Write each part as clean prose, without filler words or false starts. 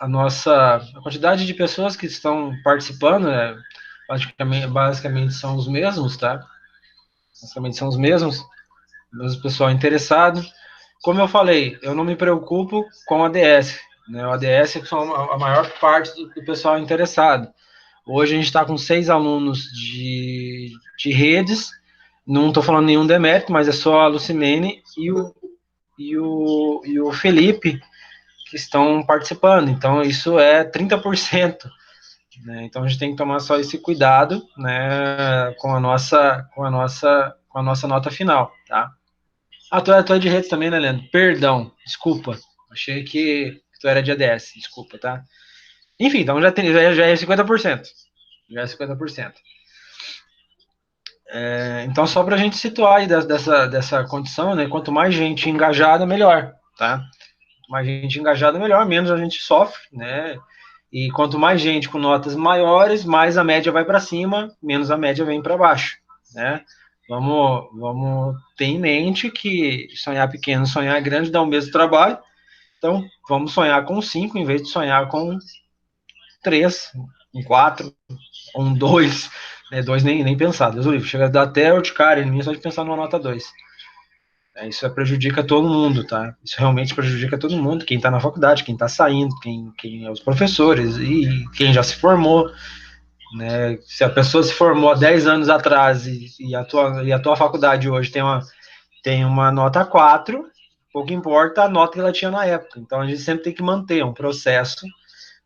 a quantidade de pessoas que estão participando, basicamente são os mesmos, tá? Basicamente são os mesmos, mesmo pessoal interessado. Como eu falei, eu não me preocupo com a ADS, né? O ADS é só a maior parte do pessoal interessado. Hoje a gente está com 6 alunos de redes, não estou falando nenhum demérito, mas é só a Lucimene e o Felipe que estão participando. Então, isso é 30%. Né? Então, a gente tem que tomar só esse cuidado, né, com a nossa nota final, tá? Ah, tu é de redes também, né, Leandro? Perdão, desculpa. Achei que tu era de ADS, desculpa, tá? Enfim, então já é 50%. Já é 50%. Então, só para a gente situar aí dessa condição, né? Quanto mais gente engajada, melhor, tá? Mais gente engajada, melhor, menos a gente sofre, né? E quanto mais gente com notas maiores, mais a média vai para cima, menos a média vem para baixo, né? Vamos ter em mente que sonhar pequeno, sonhar grande dá o mesmo trabalho. Então, vamos sonhar com 5 em vez de sonhar com 3, com 4, com 2. Né? 2 nem pensar. Deus o livre. Chega a dar até urticária em mim só de pensar numa nota 2. Isso prejudica todo mundo, tá? Isso realmente prejudica todo mundo, quem está na faculdade, quem está saindo, quem é os professores e quem já se formou, né? Se a pessoa se formou há 10 anos atrás e a tua faculdade hoje tem uma nota 4, pouco importa a nota que ela tinha na época. Então a gente sempre tem que manter um processo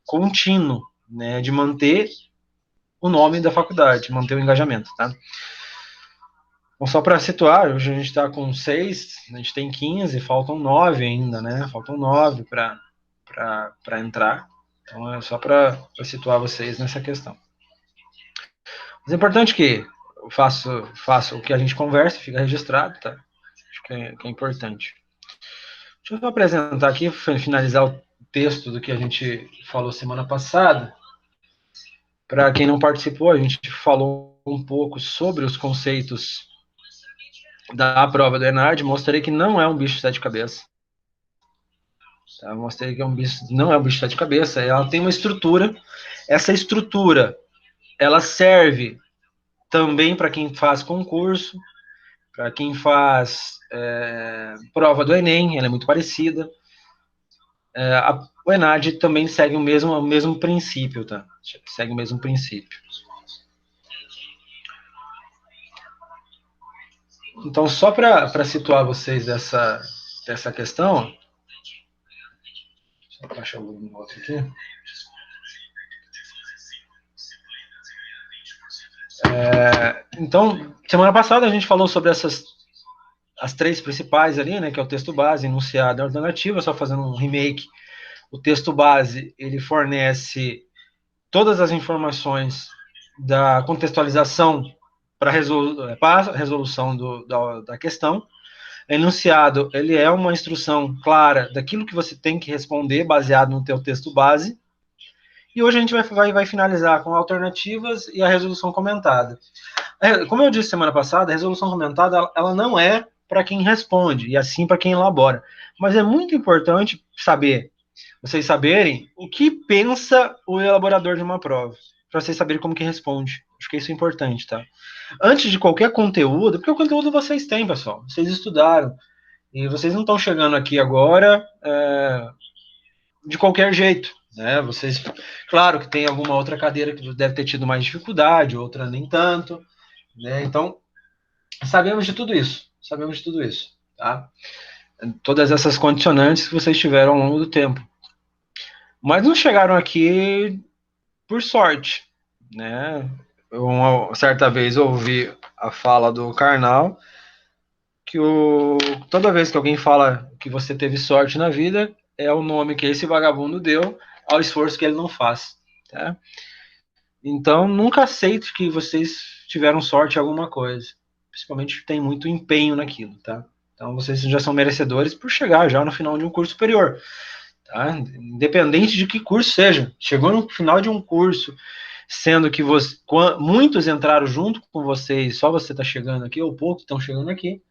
contínuo, né, de manter o nome da faculdade, manter o engajamento, tá? Bom, só para situar, hoje a gente está com 6, a gente tem 15, faltam 9 ainda, né? Faltam 9 para entrar. Então é só para situar vocês nessa questão. Mas é importante que eu faça o que a gente conversa, fica registrado, tá? Acho que é importante. Deixa eu só apresentar aqui, finalizar o texto do que a gente falou semana passada. Para quem não participou, a gente falou um pouco sobre os conceitos da prova do ENAD, mostrei que não é um bicho de 7 cabeças. Tá? Mostrei que não é um bicho de 7 cabeças, ela tem uma estrutura. Essa estrutura, ela serve também para quem faz concurso, para quem faz prova do Enem, ela é muito parecida. O ENAD também segue o mesmo princípio, tá? Segue o mesmo princípio. Então, só para situar vocês dessa questão, deixa eu baixar o volume outro aqui. Então, semana passada a gente falou sobre as 3 principais ali, né, que é o texto base, enunciado e alternativa, só fazendo um remake. O texto base, ele fornece todas as informações da contextualização para a resolução da questão. O enunciado, ele é uma instrução clara daquilo que você tem que responder, baseado no teu texto base. E hoje a gente vai finalizar com alternativas e a resolução comentada. Como eu disse semana passada, a resolução comentada ela não é para quem responde, e assim para quem elabora. Mas é muito importante vocês saberem o que pensa o elaborador de uma prova, para vocês saberem como que responde. Acho que isso é importante, tá? Antes de qualquer conteúdo, porque o conteúdo vocês têm, pessoal, vocês estudaram, e vocês não estão chegando aqui agora de qualquer jeito, né? Vocês, claro que tem alguma outra cadeira que deve ter tido mais dificuldade, outra nem tanto, né? Então, sabemos de tudo isso, tá? Todas essas condicionantes que vocês tiveram ao longo do tempo. Mas não chegaram aqui por sorte, né? Uma certa vez ouvi a fala do Karnal que toda vez que alguém fala que você teve sorte na vida, é o nome que esse vagabundo deu ao esforço que ele não faz, tá? Então, nunca aceite que vocês tiveram sorte em alguma coisa. Principalmente tem muito empenho naquilo, tá? Então, vocês já são merecedores por chegar já no final de um curso superior, tá? Independente de que curso seja. Chegou no final de um curso, sendo que muitos entraram junto com vocês, só você está chegando aqui, ou poucos estão chegando aqui,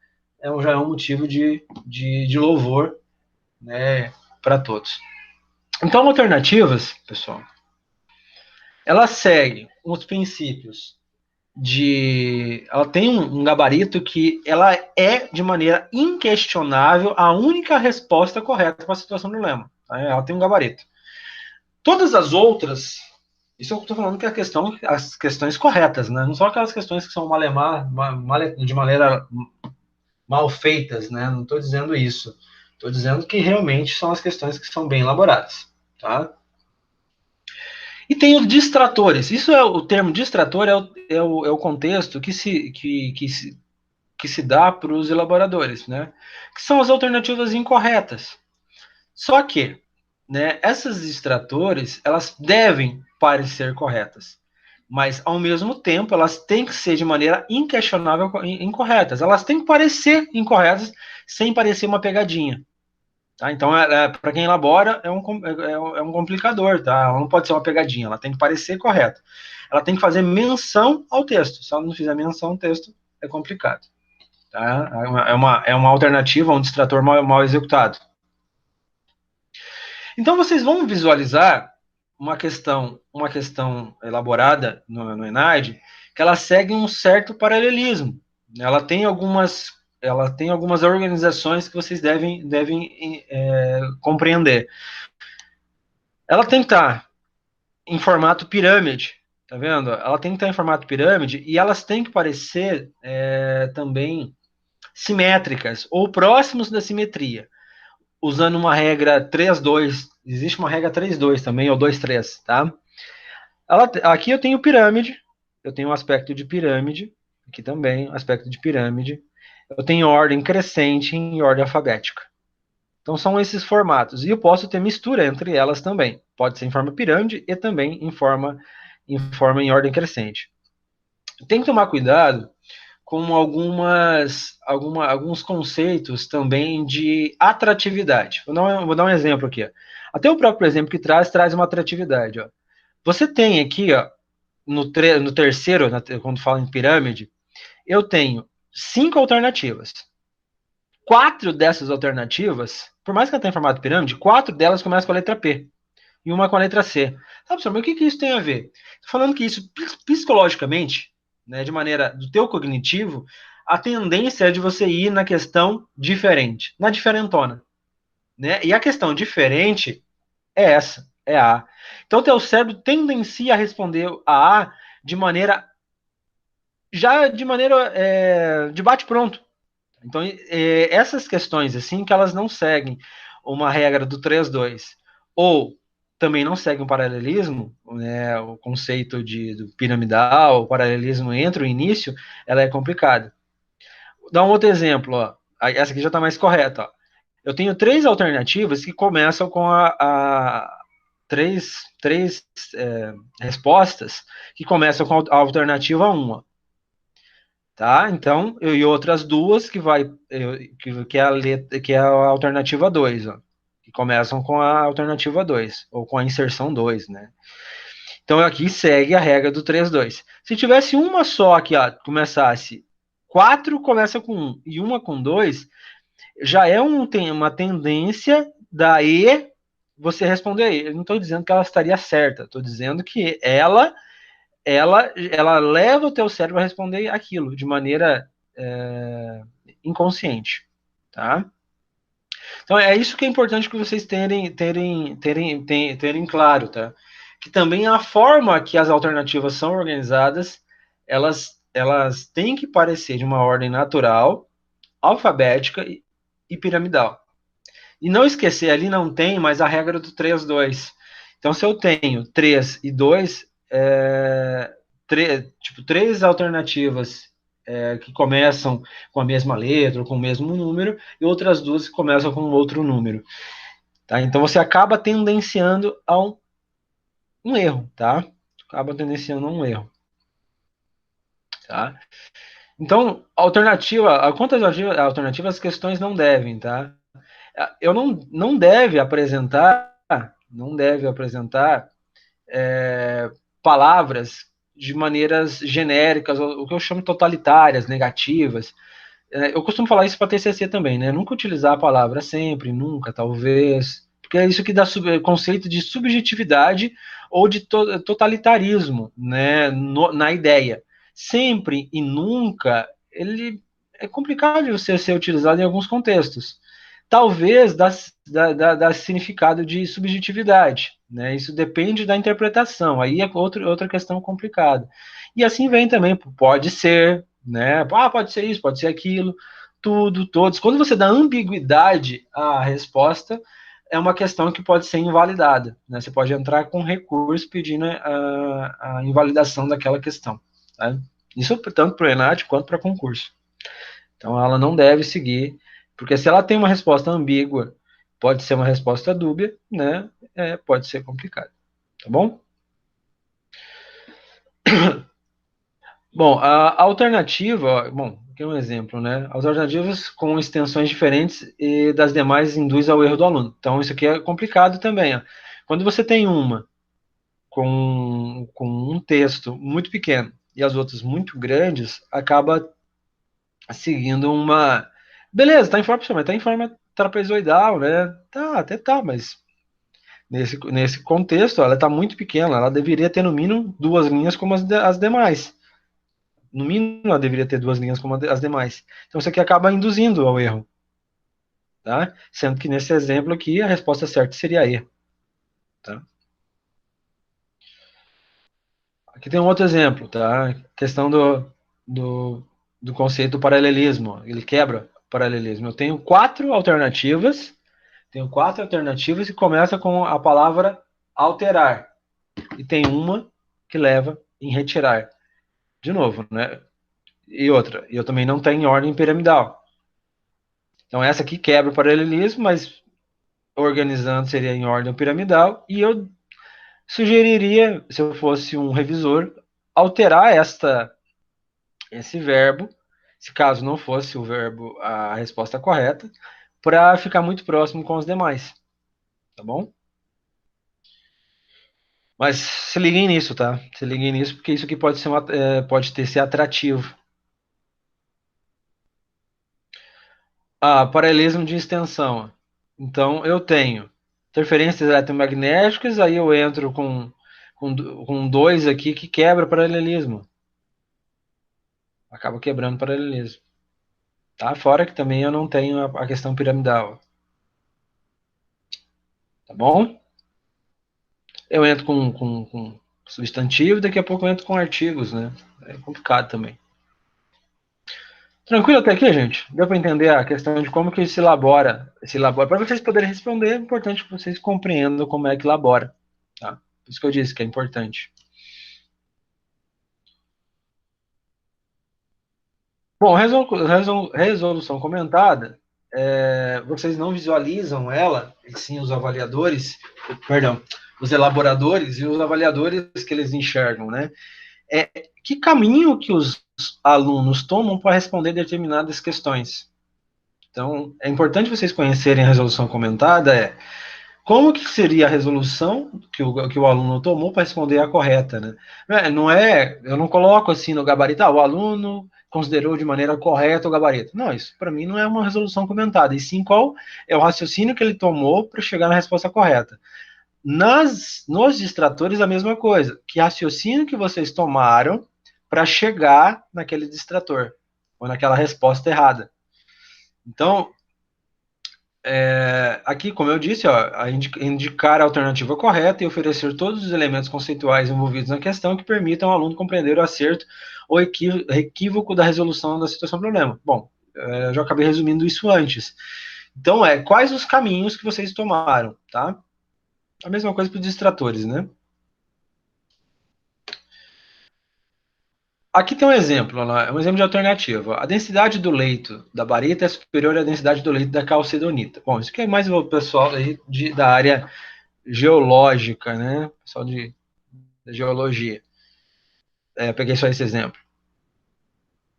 já é um motivo de louvor né, para todos. Então, alternativas, pessoal, ela segue os princípios ela tem um gabarito que ela é, de maneira inquestionável, a única resposta correta para a situação do lema. Tá? Ela tem um gabarito. Todas as outras, isso eu estou falando que é as questões corretas, né? Não são aquelas questões que são de maneira mal feitas, né? Não estou dizendo isso. Estou dizendo que realmente são as questões que são bem elaboradas, tá? E tem os distratores. Isso é o termo distrator, é o contexto que se dá para os elaboradores, né? Que são as alternativas incorretas. Só que, né, essas distratores, elas devem parecer corretas, mas ao mesmo tempo elas têm que ser de maneira inquestionável incorretas. Elas têm que parecer incorretas sem parecer uma pegadinha. Tá? Então, para quem elabora, é um complicador, tá? Ela não pode ser uma pegadinha, ela tem que parecer correta. Ela tem que fazer menção ao texto. Se ela não fizer menção ao texto, é complicado. Tá? É uma alternativa, um distrator mal executado. Então, vocês vão visualizar uma questão elaborada no ENAD, que ela segue um certo paralelismo. Ela tem algumas organizações que vocês devem compreender. Ela tem que estar em formato pirâmide, tá vendo? Ela tem que estar em formato pirâmide e elas têm que parecer também simétricas ou próximos da simetria, usando uma regra 3-2. Existe uma regra 3-2 também, ou 2-3, tá? Aqui eu tenho pirâmide, eu tenho um aspecto de pirâmide, aqui também, aspecto de pirâmide. Eu tenho ordem crescente em ordem alfabética. Então são esses formatos. E eu posso ter mistura entre elas também. Pode ser em forma pirâmide e também em ordem crescente. Tem que tomar cuidado com alguns conceitos também de atratividade. Vou dar um exemplo aqui. Até o próprio exemplo que traz uma atratividade. Ó. Você tem aqui, ó, no terceiro, quando fala em pirâmide, eu tenho 5 alternativas. 4 dessas alternativas, por mais que ela tenha formato pirâmide, 4 delas começam com a letra P e uma com a letra C. Ah, professor, mas o que isso tem a ver? Estou falando que isso, psicologicamente, né, de maneira do teu cognitivo, a tendência é de você ir na questão diferente, na diferentona. Né? E a questão diferente é essa, é a A. Então, o teu cérebro tendencia a responder a A de maneira de bate-pronto. Então, essas questões, assim, que elas não seguem uma regra do 3-2, ou também não seguem o paralelismo, né, o conceito do piramidal, o paralelismo entre o início, ela é complicada. Vou dar um outro exemplo, ó. Essa aqui já está mais correta. Ó. Eu tenho 3 alternativas que começam com três respostas que começam com a alternativa 1. Ó. Tá? Então, e outras duas que é a alternativa 2, ó, que começam com a alternativa 2 ou com a inserção 2, né? Então, aqui segue a regra do 3-2. Se tivesse uma só que começasse 4 começa com 1 e uma com 2, já tem uma tendência da E você responder aí. Eu não estou dizendo que ela estaria certa, estou dizendo que ela leva o teu cérebro a responder aquilo de maneira inconsciente, tá? Então é isso que é importante que vocês terem claro, tá? Que também a forma que as alternativas são organizadas, elas têm que parecer de uma ordem natural, alfabética e piramidal. E não esquecer, ali não tem mais a regra do 3-2. Então, se eu tenho 3 e 2, três alternativas que começam com a mesma letra, ou com o mesmo número, e outras duas que começam com outro número. Tá? Então, você acaba tendenciando a um erro, tá? Acaba tendenciando a um erro. Tá? Então, quantas alternativas as questões não devem, tá? Eu não deve apresentar palavras de maneiras genéricas, o que eu chamo totalitárias, negativas, Eu costumo falar isso para TCC também, né? Nunca utilizar a palavra sempre, nunca, talvez, porque é isso que dá conceito de subjetividade ou de totalitarismo, né? Na ideia. Sempre e nunca, ele é complicado de você ser utilizado em alguns contextos. Talvez da significado de subjetividade, né? Isso depende da interpretação, aí é outra questão complicada. E assim vem também, pode ser, né? Ah, pode ser isso, pode ser aquilo, tudo, todos. Quando você dá ambiguidade à resposta, é uma questão que pode ser invalidada, né? Você pode entrar com recurso pedindo a invalidação daquela questão, tá? Isso tanto para o ENAT quanto para concurso. Então, ela não deve seguir, porque se ela tem uma resposta ambígua, pode ser uma resposta dúbia, né? Pode ser complicado, tá bom? Bom, a alternativa, bom, aqui é um exemplo, né? Alternativas com extensões diferentes e das demais induz ao erro do aluno. Então, isso aqui é complicado também, ó. Quando você tem uma com um texto muito pequeno e as outras muito grandes, acaba seguindo uma. Beleza, tá em forma, mas tá em forma trapezoidal, né? Tá, até tá, mas nesse contexto, ela tá muito pequena, ela deveria ter no mínimo duas linhas como as demais. No mínimo, ela deveria ter duas linhas como as demais. Então, isso aqui acaba induzindo ao erro, tá? Sendo que nesse exemplo aqui, a resposta certa seria E, tá? Aqui tem um outro exemplo, tá? Questão do, do conceito do paralelismo. Ele quebra o paralelismo. Eu tenho quatro alternativas e começa com a palavra alterar. E tem uma que leva em retirar. De novo, né? E outra, eu também não tenho em ordem piramidal. Então essa aqui quebra o paralelismo, mas organizando seria em ordem piramidal, e eu sugeriria, se eu fosse um revisor, alterar esse verbo, se caso não fosse o verbo a resposta correta, para ficar muito próximo com os demais, tá bom? Mas se liguem nisso, tá? Se liguem nisso, porque isso aqui pode ter ser atrativo. Paralelismo de extensão. Então, eu tenho interferências eletromagnéticas, aí eu entro com dois aqui que quebra paralelismo. Acaba quebrando paralelismo. Tá? Fora que também eu não tenho a questão piramidal. Tá bom? Eu entro com substantivo, daqui a pouco eu entro com artigos, né? É complicado também. Tranquilo até aqui, gente? Deu para entender a questão de como que se elabora. Para vocês poderem responder, é importante que vocês compreendam como é que elabora. Tá? Por isso que eu disse que é importante. Bom, resolução comentada, vocês não visualizam ela, e sim os avaliadores, perdão, os elaboradores e os avaliadores que eles enxergam, né? Que caminho que os alunos tomam para responder determinadas questões. Então, é importante vocês conhecerem a resolução comentada, como que seria a resolução que o aluno tomou para responder a correta, né? Eu não coloco assim no gabarito, o aluno considerou de maneira correta o gabarito. Não, isso para mim não é uma resolução comentada, e sim qual é o raciocínio que ele tomou para chegar na resposta correta. Nos distratores, a mesma coisa. Que raciocínio que vocês tomaram para chegar naquele distrator, ou naquela resposta errada. Então, aqui, como eu disse, ó, indicar a alternativa correta e oferecer todos os elementos conceituais envolvidos na questão que permitam ao aluno compreender o acerto ou equívoco da resolução da situação do problema. Bom, eu já acabei resumindo isso antes. Então, quais os caminhos que vocês tomaram, tá? A mesma coisa para os distratores, né? Aqui tem um exemplo, um exemplo de alternativa. A densidade do leito da barita é superior à densidade do leito da calcedonita. Bom, isso aqui é mais o pessoal aí da área geológica, né? Pessoal da geologia. Peguei só esse exemplo.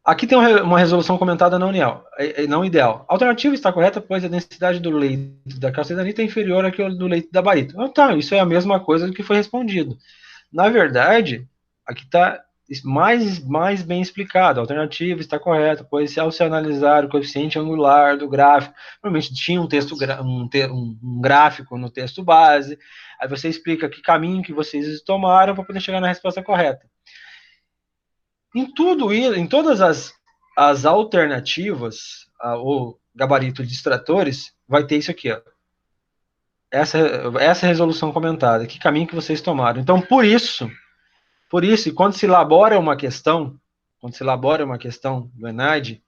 Aqui tem uma resolução comentada não ideal. A alternativa está correta, pois a densidade do leito da calcedonita é inferior à do leito da barita. Então, isso é a mesma coisa do que foi respondido. Na verdade, aqui está mais bem explicado. A alternativa está correta, pois ao se analisar o coeficiente angular do gráfico, provavelmente tinha um gráfico no texto base, aí você explica que caminho que vocês tomaram para poder chegar na resposta correta. Em todas as alternativas, o gabarito de extratores, vai ter isso aqui, ó. Essa resolução comentada, que caminho que vocês tomaram. Então, por isso, e quando se elabora uma questão do ENAD,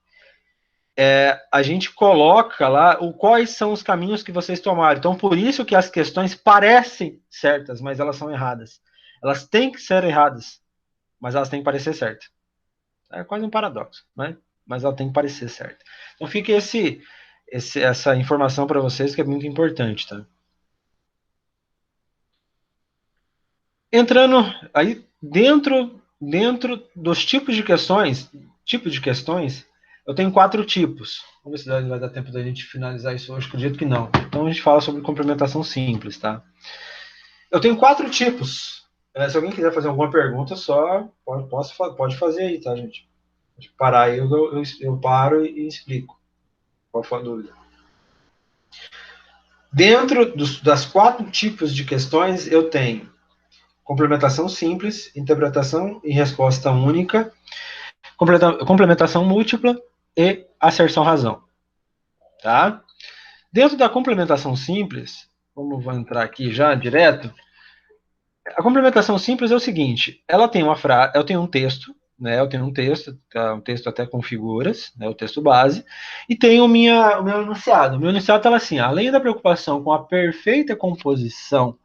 a gente coloca lá quais são os caminhos que vocês tomaram. Então, por isso que as questões parecem certas, mas elas são erradas. Elas têm que ser erradas, mas elas têm que parecer certas. É quase um paradoxo, né? Mas ela tem que parecer certa. Então, fica essa informação para vocês que é muito importante, tá? Entrando aí dentro dos tipos de questões, eu tenho 4 tipos. Vamos ver se vai dar tempo da gente finalizar isso hoje, acredito que não. Então a gente fala sobre complementação simples, tá? Eu tenho 4 tipos. Se alguém quiser fazer alguma pergunta, só pode fazer aí, tá, gente? Pode parar aí, eu paro e explico. Qual for a dúvida? Dentro das 4 tipos de questões, eu tenho complementação simples, interpretação e resposta única, complementação múltipla e asserção-razão. Tá? Dentro da complementação simples, vamos entrar aqui já direto. A complementação simples é o seguinte: ela tem uma frase, eu tenho um texto, né? Eu tenho um texto até com figuras, né? O texto base, e tenho o meu enunciado. O meu enunciado está assim: além da preocupação com a perfeita composição,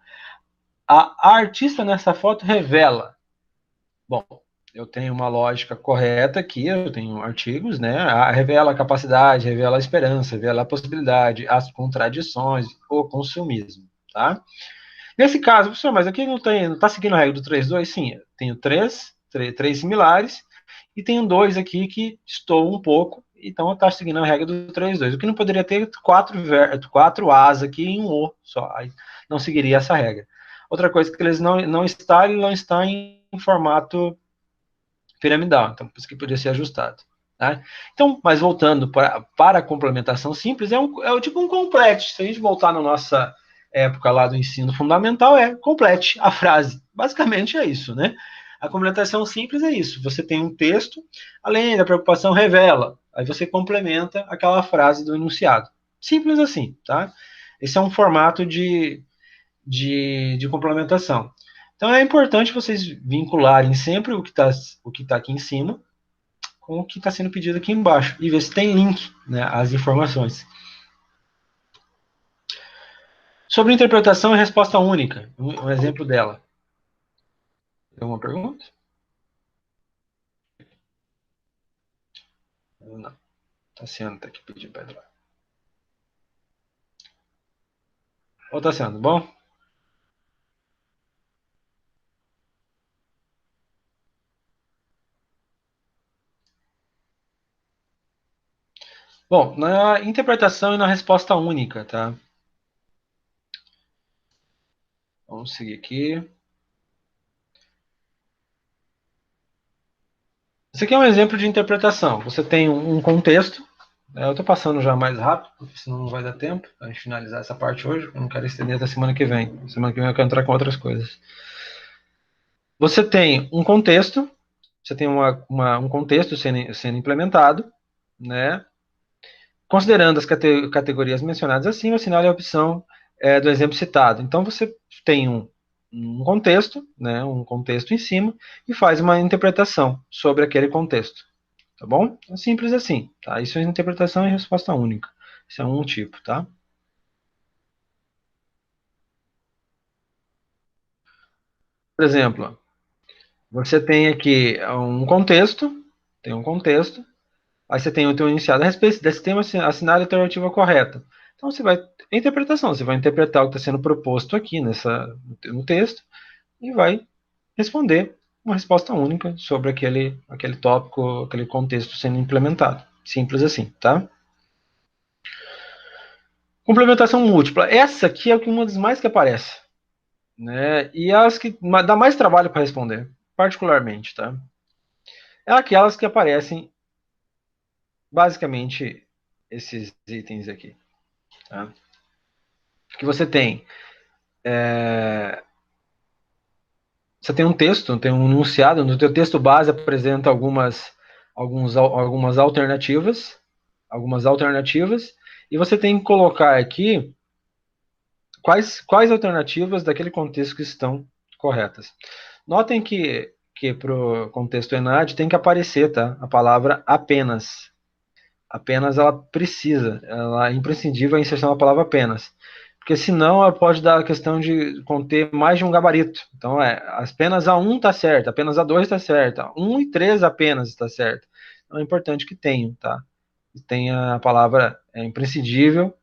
a artista nessa foto revela. Bom, eu tenho uma lógica correta aqui, eu tenho artigos, né? Revela a capacidade, revela a esperança, revela a possibilidade, as contradições, o consumismo, tá? Nesse caso, professor, mas aqui não está seguindo a regra do 3-2? Sim, eu tenho três similares e tenho 2 aqui que estou um pouco, então está seguindo a regra do 3-2. O que não poderia ter 4 As aqui em um O só, aí não seguiria essa regra. Outra coisa que eles não está em formato piramidal, então por isso que podia ser ajustado. Tá? Então, mas voltando para a complementação simples, é tipo um complete. Se a gente voltar na nossa época lá do ensino fundamental, complete a frase. Basicamente é isso, né? A complementação simples é isso. Você tem um texto, além da preocupação revela, aí você complementa aquela frase do enunciado. Simples assim, tá? Esse é um formato de complementação. Então é importante vocês vincularem sempre o que tá aqui em cima com o que está sendo pedido aqui embaixo e ver se tem link, né, às informações. Sobre interpretação e resposta única, um exemplo dela. Tem alguma pergunta? Não. Tassiano está aqui pedindo para entrar. Ô, Tassiano, bom? Bom, na interpretação e na resposta única, tá? Vamos seguir aqui. Esse aqui é um exemplo de interpretação. Você tem um contexto. Eu estou passando já mais rápido, porque senão não vai dar tempo a gente finalizar essa parte hoje. Eu não quero estender até semana que vem. Semana que vem eu quero entrar com outras coisas. Você tem um contexto, você tem um contexto sendo implementado, né? Considerando as categorias mencionadas acima, assinale a opção do exemplo citado. Então, você tem um contexto, né, um contexto em cima, e faz uma interpretação sobre aquele contexto. Tá bom? É simples assim. Tá? Isso é interpretação e resposta única. Isso é um tipo, tá? Por exemplo, você tem aqui tem um contexto, aí você tem o teu iniciado a respeito desse tema, assinar a alternativa correta. Então, a interpretação, você vai interpretar o que está sendo proposto aqui no texto e vai responder uma resposta única sobre aquele tópico, aquele contexto sendo implementado. Simples assim, tá? Complementação múltipla. Essa aqui é uma das mais que aparece, né? E as que dá mais trabalho para responder, particularmente, tá? é aquelas que aparecem basicamente esses itens aqui. Tá? Que você tem um texto, tem um enunciado, no teu texto base apresenta algumas alternativas, e você tem que colocar aqui quais alternativas daquele contexto que estão corretas. Notem que para o contexto ENAD tem que aparecer, tá? A palavra apenas. Apenas ela é imprescindível a inserção da palavra apenas. Porque senão ela pode dar a questão de conter mais de um gabarito. Então, apenas a 1 está certa, apenas a 2 está certa, 1 e 3 apenas está certa. Então é importante que tenha, tá? Tenha a palavra imprescindível,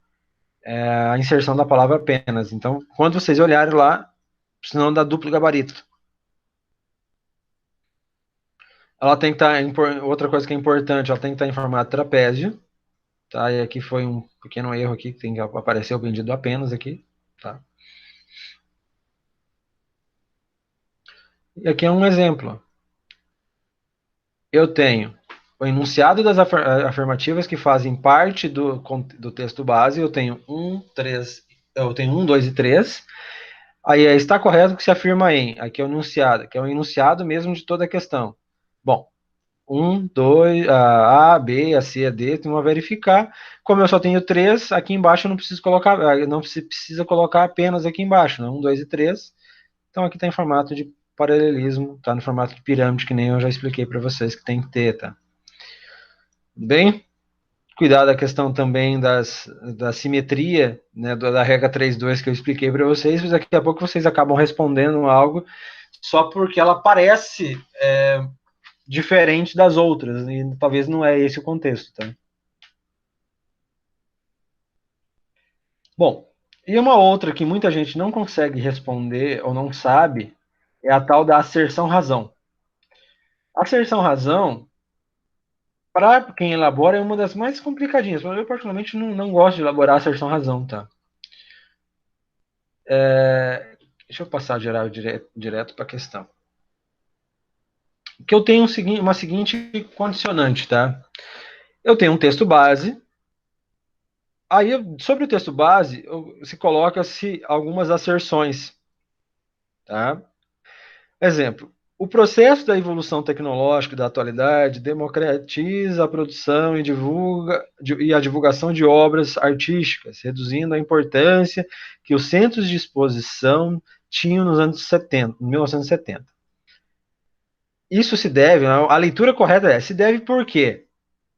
a inserção da palavra apenas. Então, quando vocês olharem lá, senão dá duplo gabarito. Ela tem que estar, outra coisa que é importante, ela tem que estar em formato trapézio, tá? E aqui foi um pequeno erro aqui, que tem que aparecer o vendido apenas aqui, tá? E aqui é um exemplo. Eu tenho o enunciado das afirmativas que fazem parte do texto base, eu tenho 1, 2 e 3. Aí está correto que se afirma em, aqui é o enunciado, que é o enunciado mesmo de toda a questão. Bom, 1, 2, a B, a C, a D, tem uma verificar. Como eu só tenho 3, aqui embaixo eu não preciso colocar, não precisa colocar apenas aqui embaixo, né? 1, 2 e 3. Então aqui está em formato de paralelismo, está no formato de pirâmide, que nem eu já expliquei para vocês que tem que ter, tá? Bem, cuidar da questão também da simetria, né, da regra 3.2 que eu expliquei para vocês, mas daqui a pouco vocês acabam respondendo algo só porque ela parece diferente das outras, e talvez não é esse o contexto, tá? Bom, e uma outra que muita gente não consegue responder ou não sabe é a tal da asserção-razão. A asserção-razão, para quem elabora, é uma das mais complicadinhas, mas eu particularmente não gosto de elaborar asserção-razão, tá? Deixa eu passar geral direto para a questão. Que eu tenho uma seguinte condicionante, tá? Eu tenho um texto base, aí sobre o texto base se coloca-se algumas asserções, tá? Exemplo, o processo da evolução tecnológica da atualidade democratiza a produção e a divulgação de obras artísticas, reduzindo a importância que os centros de exposição tinham nos anos 70, 1970. Isso se deve, a leitura correta se deve por quê?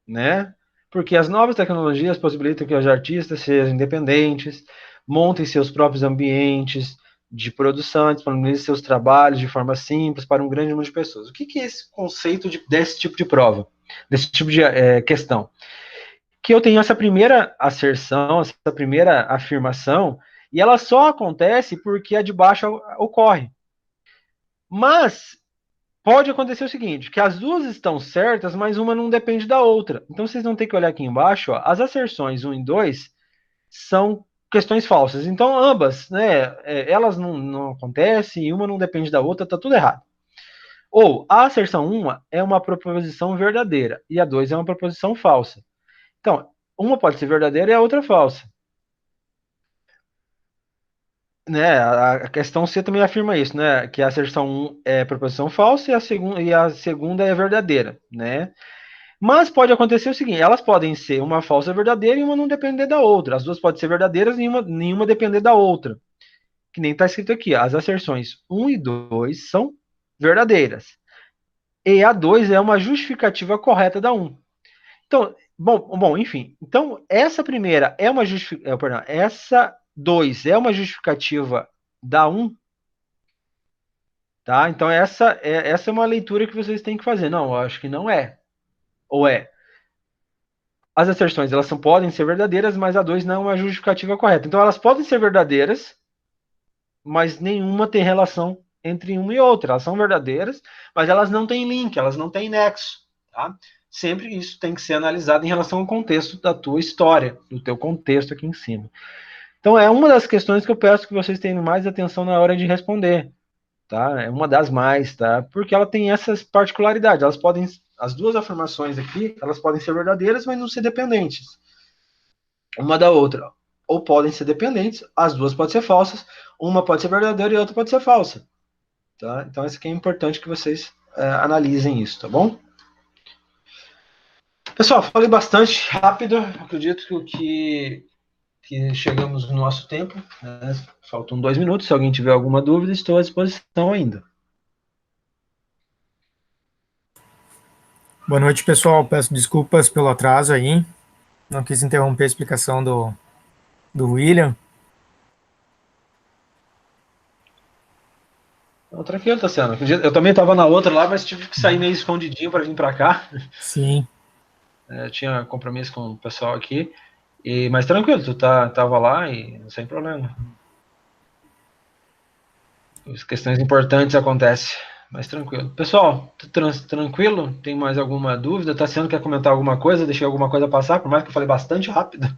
Né? Porque as novas tecnologias possibilitam que os artistas sejam independentes, montem seus próprios ambientes de produção, disponibilizem seus trabalhos de forma simples para um grande número de pessoas. O que é esse conceito desse tipo de prova, desse tipo de questão? Que eu tenho essa primeira asserção, essa primeira afirmação, e ela só acontece porque a de baixo ocorre. Mas pode acontecer o seguinte, que as duas estão certas, mas uma não depende da outra. Então vocês vão ter que olhar aqui embaixo, ó, as asserções 1 e 2 são questões falsas. Então ambas, né, elas não acontecem, e uma não depende da outra, tá tudo errado. Ou a asserção 1 é uma proposição verdadeira e a 2 é uma proposição falsa. Então, uma pode ser verdadeira e a outra falsa. Né, a questão C também afirma isso, né, que a asserção 1 é proposição falsa e a segunda é verdadeira, né? Mas pode acontecer o seguinte, elas podem ser uma falsa verdadeira e uma não depender da outra. As duas podem ser verdadeiras e nenhuma depender da outra. Que nem está escrito aqui, as asserções 1 e 2 são verdadeiras. E a 2 é uma justificativa correta da 1. Então, bom, enfim. Então, essa primeira é uma justificativa, perdão, essa 2 é uma justificativa da 1, tá? Então, essa é uma leitura que vocês têm que fazer. Não, eu acho que não é. Ou é? As asserções podem ser verdadeiras, mas a 2 não é uma justificativa correta. Então, elas podem ser verdadeiras, mas nenhuma tem relação entre uma e outra. Elas são verdadeiras, mas elas não têm link, elas não têm nexo. Tá? Sempre isso tem que ser analisado em relação ao contexto da tua história, do teu contexto aqui em cima. Então, é uma das questões que eu peço que vocês tenham mais atenção na hora de responder. Tá? É uma das mais, tá? Porque ela tem essas particularidades. Elas podem as duas afirmações aqui, elas podem ser verdadeiras, mas não ser dependentes uma da outra. Ou podem ser dependentes, as duas podem ser falsas, uma pode ser verdadeira e a outra pode ser falsa. Tá? Então, isso aqui é importante que vocês analisem isso, tá bom? Pessoal, falei bastante rápido, acredito que chegamos no nosso tempo, né? Faltam 2 minutos, se alguém tiver alguma dúvida, estou à disposição ainda. Boa noite, pessoal. Peço desculpas pelo atraso aí. Não quis interromper a explicação do William. Tranquilo, Tassiano. Eu também estava na outra lá, mas tive que sair meio escondidinho para vir para cá. Sim. Eu tinha compromisso com o pessoal aqui. Mas tranquilo, tu tava lá e sem problema. As questões importantes acontecem, mas tranquilo. Pessoal, tranquilo? Tem mais alguma dúvida? Tassiano quer comentar alguma coisa? Deixei alguma coisa passar, por mais que eu falei bastante rápido.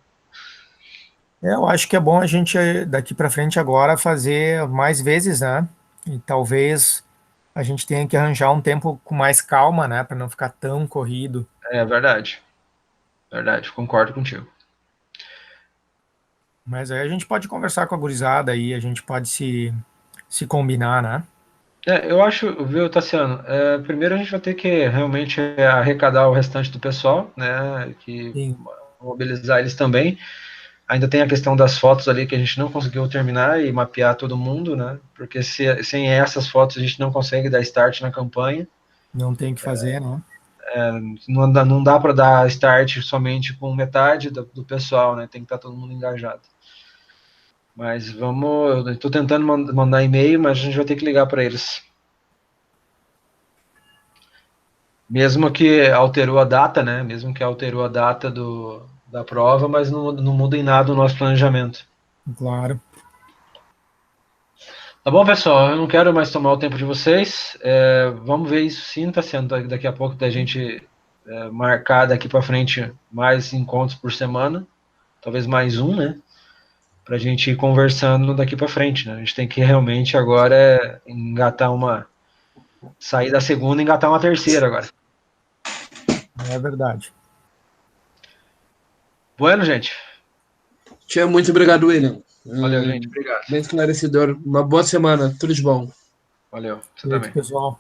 Eu acho que é bom a gente, daqui para frente agora, fazer mais vezes, né? E talvez a gente tenha que arranjar um tempo com mais calma, né? Para não ficar tão corrido. É verdade. Verdade, concordo contigo. Mas aí a gente pode conversar com a gurizada aí, a gente pode se combinar, né? Eu acho, viu, Tassiano, primeiro a gente vai ter que realmente arrecadar o restante do pessoal, né? Sim, Mobilizar eles também. Ainda tem a questão das fotos ali que a gente não conseguiu terminar e mapear todo mundo, né? Porque sem essas fotos a gente não consegue dar start na campanha. não tem o que fazer, né? Não dá para dar start somente com metade do pessoal, né? Tem que estar todo mundo engajado. Mas vamos, eu estou tentando mandar e-mail, mas a gente vai ter que ligar para eles. Mesmo que alterou a data, né? Mesmo que alterou a data da prova, mas não muda em nada o nosso planejamento. Claro. Tá bom, pessoal? Eu não quero mais tomar o tempo de vocês. Vamos ver isso sim, tá sendo daqui a pouco da gente marcar daqui para frente mais encontros por semana, talvez mais um, né? Para a gente ir conversando daqui para frente, né? A gente tem que realmente agora engatar sair da segunda e engatar uma terceira agora. É verdade. Bueno, gente. Tchau, muito obrigado, William. Valeu, gente. Obrigado. Bem esclarecedor. Uma boa semana. Tudo de bom. Valeu. Você Feito, também. pessoal.